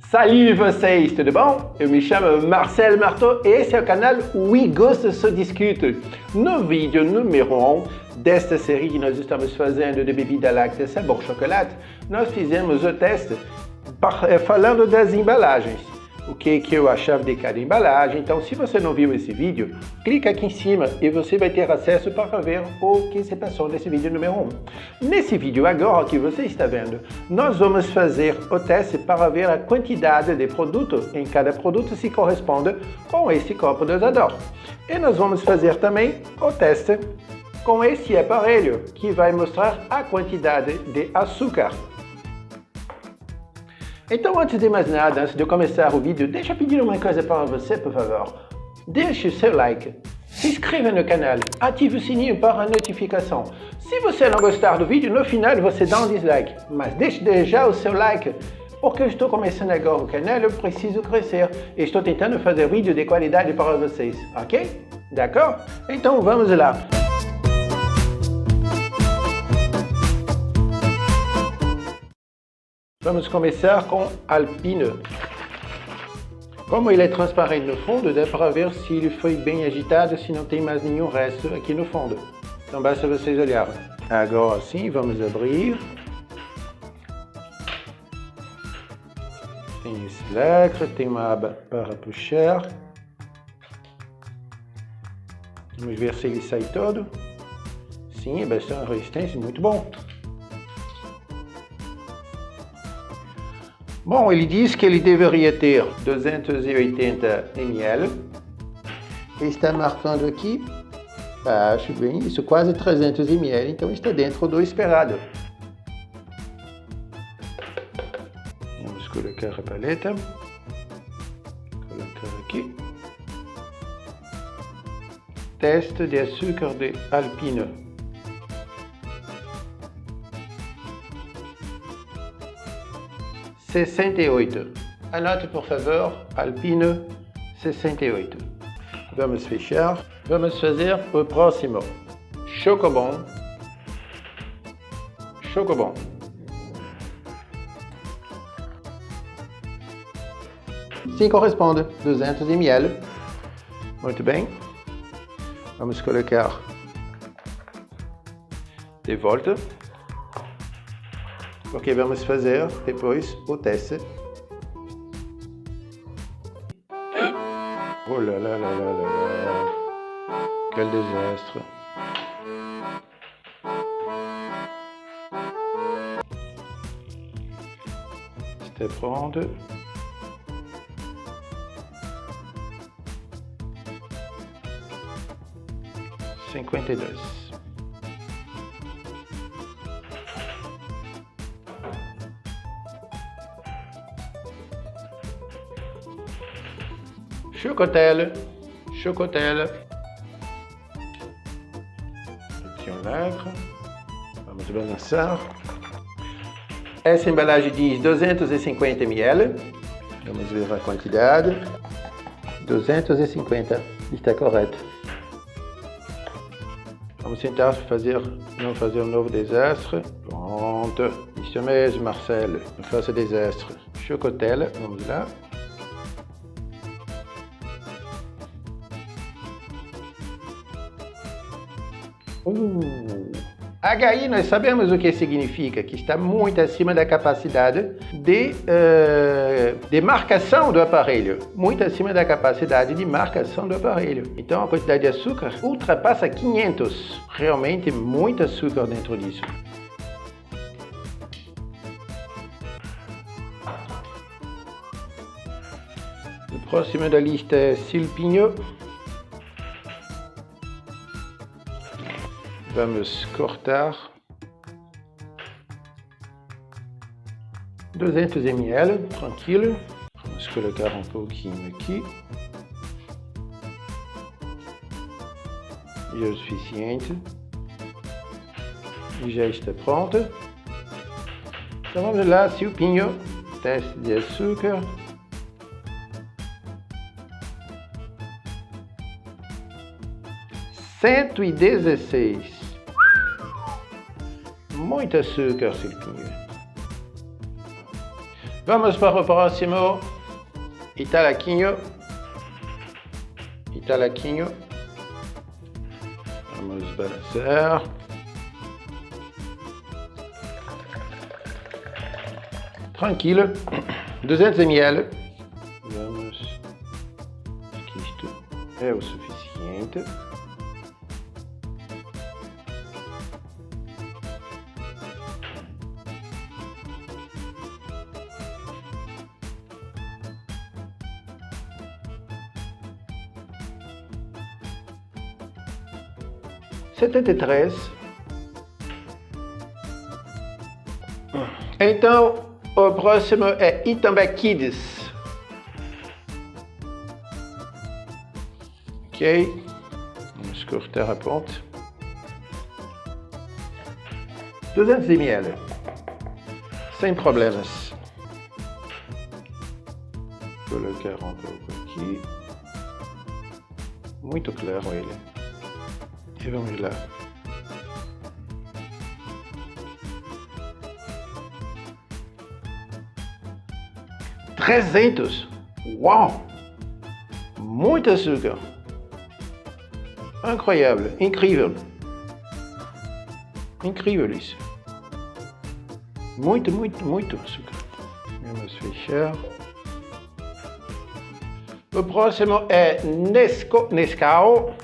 Salut vocês, tudo bom? Eu me chamo Marcel Marteau e esse é o canal We Gosto Só Discute. No vídeo número 1 desta série que nós estamos fazendo de bebida láctea sabor chocolate, nós fizemos o teste falando das embalagens. O que eu achava de cada embalagem. Então, se você não viu esse vídeo, clica aqui em cima e você vai ter acesso para ver o que se passou nesse vídeo número 1. Nesse vídeo agora que você está vendo, nós vamos fazer o teste para ver a quantidade de produto em cada produto se corresponde com esse copo dosador. E nós vamos fazer também o teste com esse aparelho que vai mostrar a quantidade de açúcar. Então, antes de mais nada, antes de começar o vídeo, deixa eu pedir uma coisa para você, por favor. Deixe o seu like, se inscreva no canal, ative o sininho para a notificação. Se você não gostar do vídeo, no final você dá um dislike, mas deixe já o seu like, porque eu estou começando agora o canal, eu preciso crescer e estou tentando fazer vídeo de qualidade para vocês, ok? D'accord? Então, vamos lá. Vamos começar com Alpine. Como ele é transparente no fundo, dá para ver se ele foi bem agitado, se não tem mais nenhum resto aqui no fundo. Então basta vocês olharem. Agora sim, vamos abrir. Tem esse lacre, tem uma aba para puxar. Vamos ver se ele sai todo. Sim, é bastante resistência, muito bom. Bom, ele diz que ele deveria ter 280 ml. Está marcando aqui, acho bem isso, quase 300 ml, então está dentro do esperado. Vamos colocar a paleta. Colocar aqui. Teste de açúcar de Alpine. 68. Anote, por favor, Alpine 68. Vamos fechar. Vamos fazer o próximo. Chocobon. Chocobon. Sim, corresponde. 200 ml. Muito bem. Vamos colocar de volta. Porque vamos fazer depois o teste. Oh là là là là là là. Quel desastre. C'était pronto. Cinquenta e dois. Chocotelle, chocotelle. Aqui um lacre. Vamos balançar. Essa embalagem diz 250 ml. Vamos ver a quantidade. 250. Está correto. Vamos tentar não fazer um novo desastre. Pronto. Isso mesmo, Marcel. Não faça desastre. Chocotelle. Vamos lá. HI nós sabemos o que significa, que está muito acima da capacidade de marcação do aparelho, muito acima da capacidade de marcação do aparelho. Então a quantidade de açúcar ultrapassa 500, realmente muito açúcar dentro disso. O próximo da lista é Silpinho. Vamos cortar 200 ml, tranquilo. Vamos colocar um pouquinho aqui. E é o suficiente. E já está pronto. Então vamos lá, Silpinho, teste de açúcar. 116. Muito açúcar, Silpinho. Vamos para o próximo. Italaquinho. Vamos balançar. Tranquilo. 200 ml. Vamos. Acho que isto é o suficiente. R$73. Então, o próximo é Itambé Kids. Ok. Vamos cortar a ponta. 200 ml. Sem problemas. Vou colocar um pouco aqui. Muito claro ele. E vamos lá. R$300. Uau! Muito açúcar. Incroyable, incrível. Incrível isso. Muito açúcar. Vamos fechar. O próximo é Nescau. Nescau.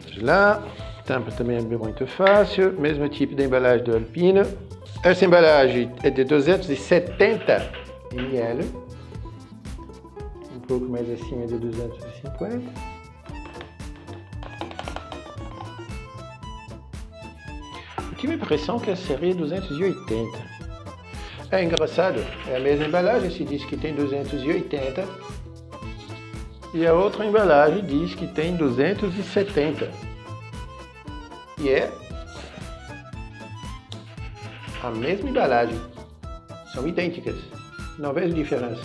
Vamos lá. Tampa também é muito fácil. Mesmo tipo de embalagem do Alpina. Essa embalagem é de 270 ml. Um pouco mais acima de 250. Eu tive a impressão que seria 280. É engraçado, é a mesma embalagem, se diz que tem 280 e a outra embalagem diz que tem 270. E é a mesma embalagem, são idênticas, não vejo diferença.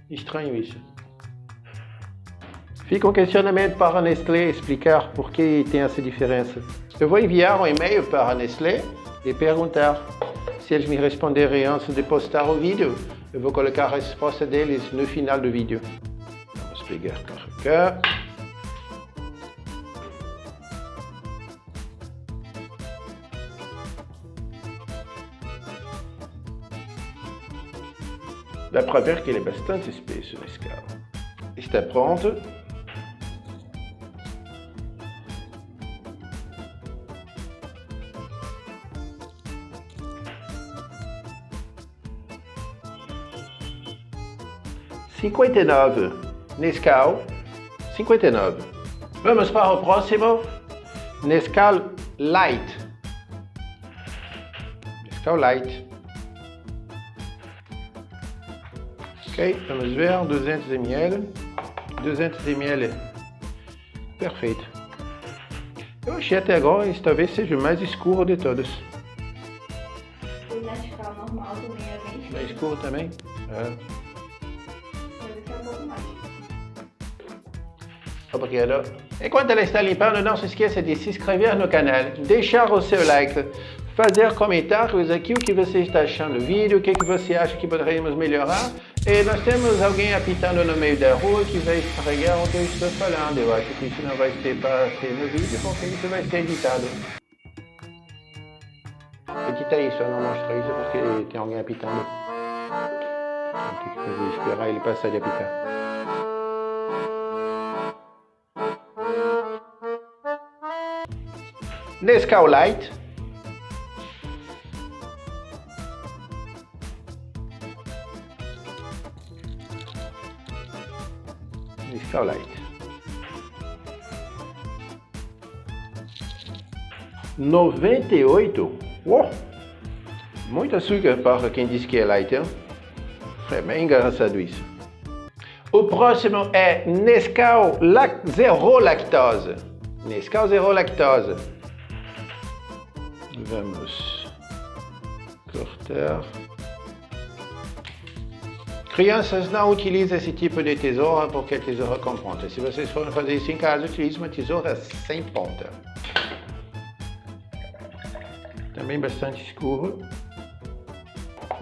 Estranho isso. Fica um questionamento para a Nestlé explicar por que tem essa diferença. Eu vou enviar um e-mail para a Nestlé e perguntar. Se eles me responderem antes de postar o vídeo, eu vou colocar a resposta deles no final do vídeo. Vamos pegar para cá. Dá para ver que ele é bastante espesso nesse carro. Está pronto. R$59. Nescau, 59. Vamos para o próximo. Nescau Light. Nescau Light. Ok, vamos ver, 200 ml. 200 ml. Perfeito. Eu achei até agora esse talvez seja o mais escuro de todos. O Nescau normal também é bem escuro. Mais escuro também? É. Obrigado. Enquanto ela está limpando, não se esqueça de se inscrever no canal, deixar o seu like, fazer comentários aqui o que você está achando do vídeo, o que você acha que poderíamos melhorar. E nós temos alguém apitando no meio da rua que vai estragar o que eu estou falando. Eu acho que isso não vai ter para ser no vídeo, porque isso vai ser editado. Edita isso, eu não mostro isso porque tem alguém apitando. Tem que fazer esperar ele passar de apitar. Nescau Light. Nescau Light. 98. Uou! Muito açúcar para quem diz que é light, hein? É bem engraçado isso. O próximo é Nescau Zero Lactose. Nescau Zero Lactose. Vamos cortar. Crianças não utilizam esse tipo de tesoura porque é tesoura com ponta. Se vocês forem fazer isso em casa, utilize uma tesoura sem ponta. também bastante escuro.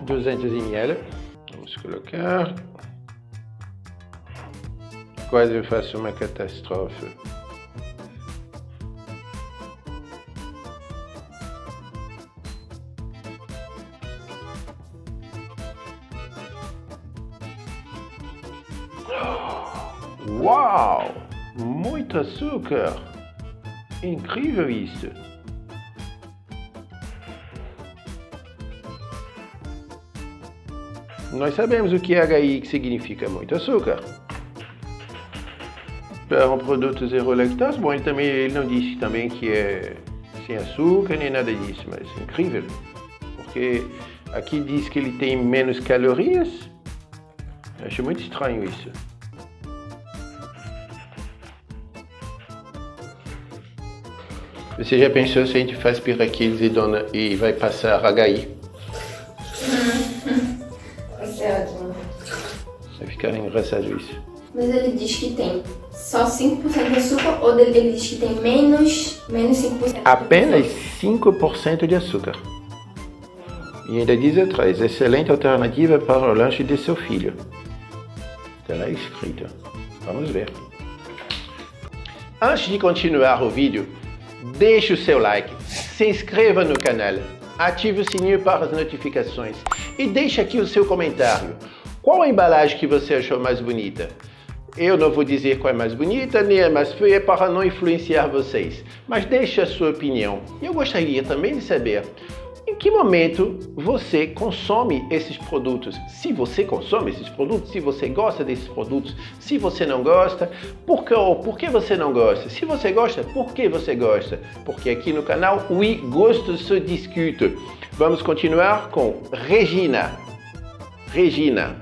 200 ml. Vamos colocar. Quase eu faço uma catástrofe. Uau! Muito açúcar! Incrível isso! Nós sabemos o que é HI, que significa muito açúcar. Para um produto zero lactose, bom, ele não disse também que é sem açúcar nem nada disso, mas é incrível. Porque aqui diz que ele tem menos calorias. Eu acho muito estranho isso. Você já pensou se a gente faz piraquides e vai passar HI? Vai ser ótimo. Vai ficar engraçado isso. Mas ele diz que tem só 5% de açúcar ou ele diz que tem menos 5%? Apenas 5% de açúcar. E ainda diz atrás, excelente alternativa para o lanche de seu filho. Está lá escrito. Vamos ver. Antes de continuar o vídeo, deixe o seu like, se inscreva no canal, ative o sininho para as notificações e deixe aqui o seu comentário. Qual a embalagem que você achou mais bonita? Eu não vou dizer qual é mais bonita nem é mais feia para não influenciar vocês, mas deixe a sua opinião. E eu gostaria também de saber em que momento você consome esses produtos. Se você consome esses produtos, se você gosta desses produtos, se você não gosta, por que você não gosta? Se você gosta, por que você gosta? Porque aqui no canal, oui, gosto se discute. Vamos continuar com Regina. Regina.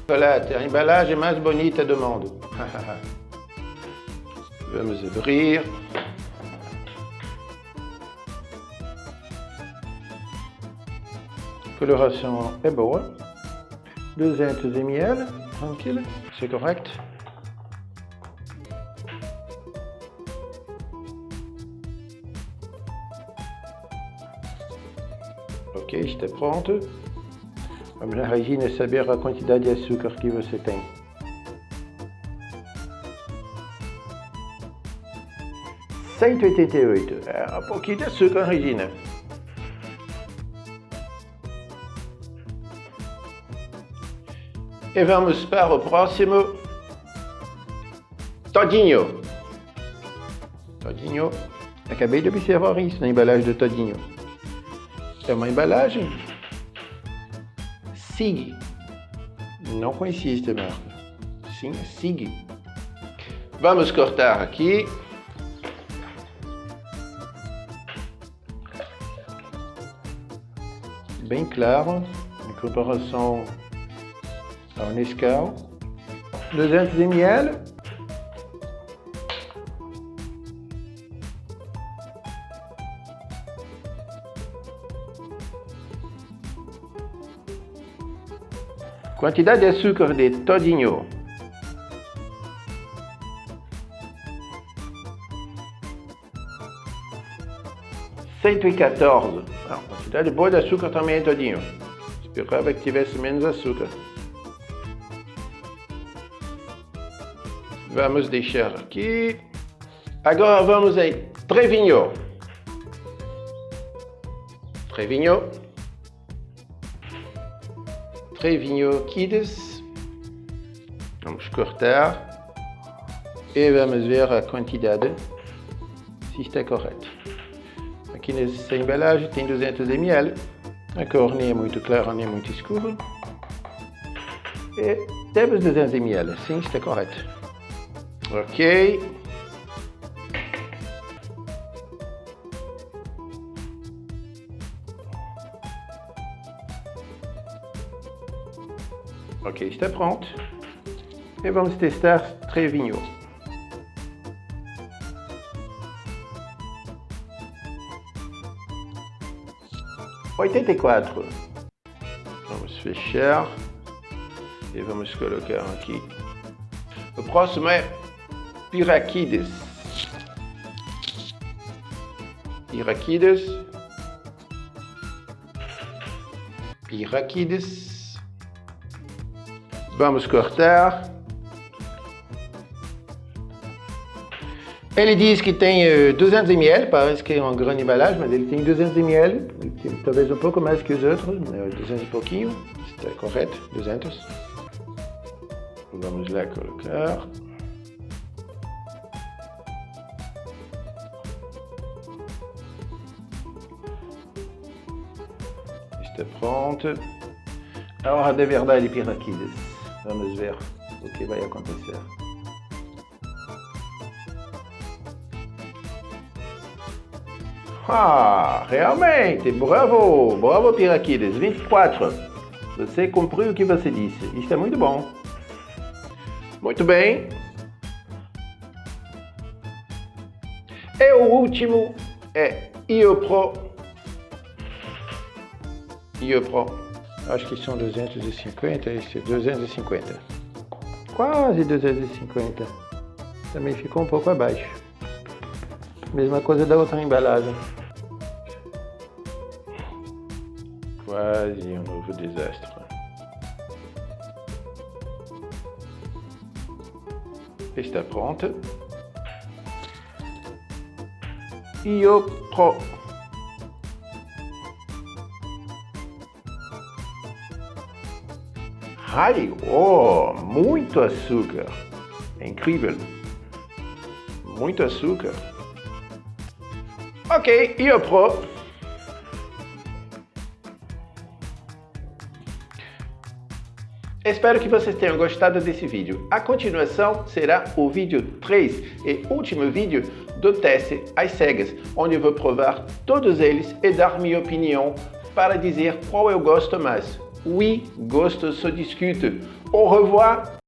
Chocolate, a embalagem mais bonita do mundo. Vamos abrir. A coloração é boa. 200 ml, tranquilo, c'est correct. Ok, está pronto. Vamos lá, Regina, saber a quantidade de açúcar que você tem. $188. É um pouquinho de açúcar, Regina. E vamos para o próximo. Todinho. Todinho. Acabei de observar isso na embalagem do Todinho. É uma embalagem SIG. Não conhecia esta marca. Sim, SIG. Vamos cortar aqui. Bem claro, em comparação ao Nescau. 200 ml. Quantidade de açúcar de Todinho. $114. Quantidade boa de açúcar também, Todinho. Esperava que tivesse menos açúcar. Vamos deixar aqui. Agora vamos em Trevinho. Trevinho. Trevinho Kids. Vamos cortar. E vamos ver a quantidade, se está correto. Aqui nessa embalagem tem 200 ml. A cor nem é muito clara, nem é muito escura. E temos 200 ml. Sim, está correto. Ok. Ok, está pronto. E vamos testar Trevinho. $84. Vamos fechar. E vamos colocar aqui. O próximo é Piraquides. Piraquides. piraquides. Vamos cortar. Ele diz que tem 200 ml, parece que é uma grande embalagem, mas ele tem 200 ml, talvez um pouco mais que os outros, 200 e pouquinho, está correto, 200. Vamos lá colocar. Está pronto. A hora de verdade, piraquides. Vamos ver o que vai acontecer. Ah, realmente, bravo, bravo piraquides, 24. Você cumpriu o que você disse, isto é muito bom. Muito bem. E o último é IOPRO. IOPRO, acho que são 250, esse é 250. Quase 250. Também ficou um pouco abaixo. Mesma coisa da outra embalagem. Quase um novo desastre. Está pronto. IOPRO. Ai, oh, muito açúcar. É incrível. Muito açúcar. Ok, IOPRO. Espero que vocês tenham gostado desse vídeo. A continuação será o vídeo 3 e último vídeo do teste às cegas, onde eu vou provar todos eles e dar minha opinião para dizer qual eu gosto mais. Oui, gosto se discute. Au revoir!